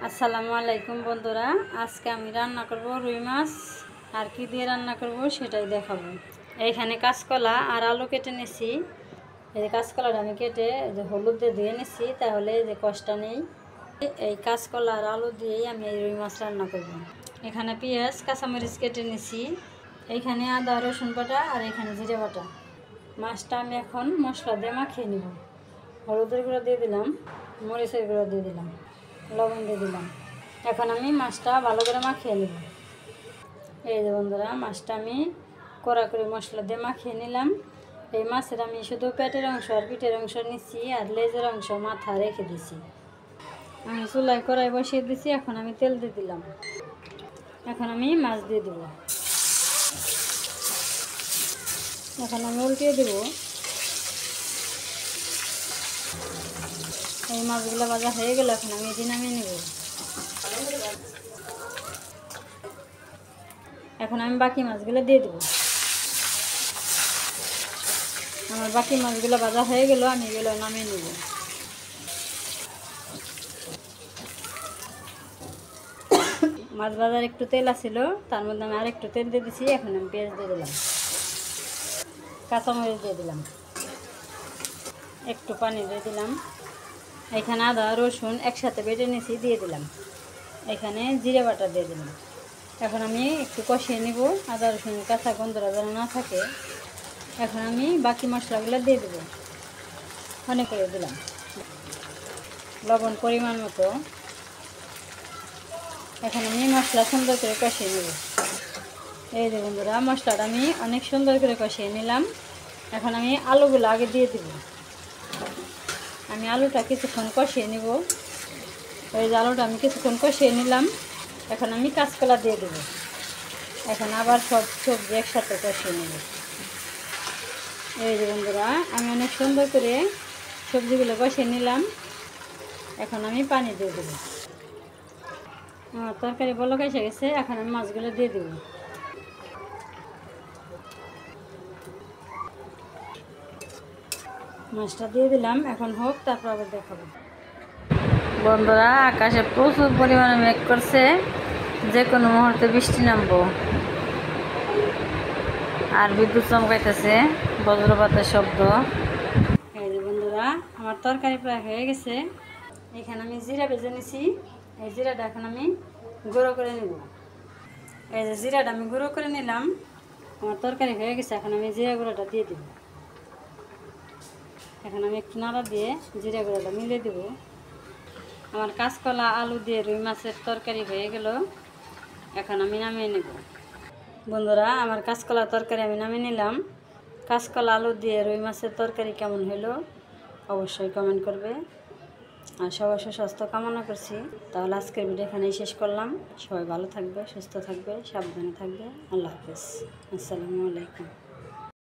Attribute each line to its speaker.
Speaker 1: আসসালামু আলাইকুম বন্ধুরা, আজকে আমি রান্না করব রুই মাছ। আর কি দিয়ে রান্না করব সেটাই দেখাবো। এইখানে কাঁচকলা আর আলু কেটে নিছি। এই কাঁচকলাটা আমি কেটে যে হলুদ দিয়ে ধুয়ে নিছি, তাহলে যে কষ্টটা নেই। এই কাঁচকলা আর আলু দিয়েই আমি এই রুই মাছ রান্না করব। এখানে পেঁয়াজ কাঁচামরিচ কেটে নিছি, এইখানে আদা রসুন বাটা আর এখানে জিরে বাটা। মাছটা আমি এখন মশলা দিয়ে মাখিয়ে নিব। হলুদের গুঁড়ো দিয়ে দিলাম, মরিচের গুঁড়ো দিয়ে দিলাম, লবণ দিয়ে দিলাম। এখন আমি মাছটা ভালো করে মাখিয়ে নেব। এই যে বন্ধুরা, মাছটা আমি কড়া করে মশলা দিয়ে মাখিয়ে নিলাম। এই মাছের আমি শুধু পেটের অংশ আর পিঠের অংশ নিচ্ছি, আর লেজের অংশ মাথা রেখে দিছি। আমি চুলায় কড়াই বসিয়ে দিছি, এখন আমি তেল দিয়ে দিলাম। এখন আমি মাছ দিয়ে দেব। এখন আমি উল্টিয়ে দেব। এই মাছগুলো ভাজা হয়ে গেল, এখন আমি এটি নামিয়ে নেব। এখন আমি বাকি মাছগুলো দিয়ে দেব। আমার বাকি মাছগুলো ভাজা হয়ে গেল, আমি এগুলো নামিয়ে নেব। মাছ ভাজার একটু তেল আছিল, তার মধ্যে আমি আর একটু তেল দিয়ে দিছি। এখন আমি পেঁয়াজ দিয়ে দিলাম, কাঁচামরিচ দিয়ে দিলাম, একটু পানি দিয়ে দিলাম। এখানে আদা রসুন একসাথে বেটে নিয়েছি, দিয়ে দিলাম। এখানে জিরে বাটা দিয়ে দিলাম। এখন আমি একটু কষিয়ে নিব, আদা রসুনের কাঁচা গন্ধটা যেন না থাকে। এখন আমি বাকি মশলাগুলো দিয়ে দেবো, অনেক করে দিলাম। লবণ পরিমাণ মতো। এখন আমি মশলা সুন্দর করে কষিয়ে নেব। এই যে বন্ধুরা, মশলাটা আমি অনেক সুন্দর করে কষিয়ে নিলাম। এখন আমি আলুগুলো আগে দিয়ে দেব। আমি আলুটা কিছুক্ষণ কষিয়ে নেব। ওই যে আলুটা আমি কিছুক্ষণ কষিয়ে নিলাম। এখন আমি কাঁচকলা দিয়ে দেব। এখন আবার সব সবজি একসাথে কষিয়ে নেব। এই যে বন্ধুরা, আমি অনেক সুন্দর করে সবজিগুলো কষিয়ে নিলাম। এখন আমি পানি দিয়ে দেবো। আমার তরকারি বলক এসে গেছে, এখন আমি মাছগুলো দিয়ে দেব। মাছটা দিয়ে দিলাম, এখন হোক, তারপর আবার দেখাবো। বন্ধুরা, আকাশে প্রচুর পরিমাণে মেঘ করছে, যে কোনো মুহূর্তে বৃষ্টি নামবো। আর বিদ্যুৎ চমকাইতেছে, বজ্রপাতের শব্দ। এই যে বন্ধুরা, আমার তরকারি প্রায় হয়ে গেছে। এখানে আমি জিরা ভেজে নিছি। এই জিরাটা এখন আমি গুঁড়ো করে নেব। এই যে জিরাটা আমি গুঁড়ো করে নিলাম। আমার তরকারি হয়ে গেছে, এখন আমি জিরা গুঁড়োটা দিয়ে দেব। এখন আমি একটু নাড়া দিয়ে জিরা গুঁড়োটা মিলিয়ে দেব। আমার কাঁচকলা আলু দিয়ে রুই মাছের তরকারি হয়ে গেল। এখন আমি নামিয়ে নেব। বন্ধুরা, আমার কাঁচকলা তরকারি আমি নামিয়ে নিলাম। কাঁচকলা আলু দিয়ে রুই মাছের তরকারি কেমন হলো অবশ্যই কমেন্ট করবে। আর সবার সুস্বাস্থ্য কামনা করছি। তাহলে আজকের ভিডিও এখানেই শেষ করলাম। সবাই ভালো থাকবে, সুস্থ থাকবে, সাবধানে থাকবে। আল্লাহ হাফেজ। আসসালামু আলাইকুম।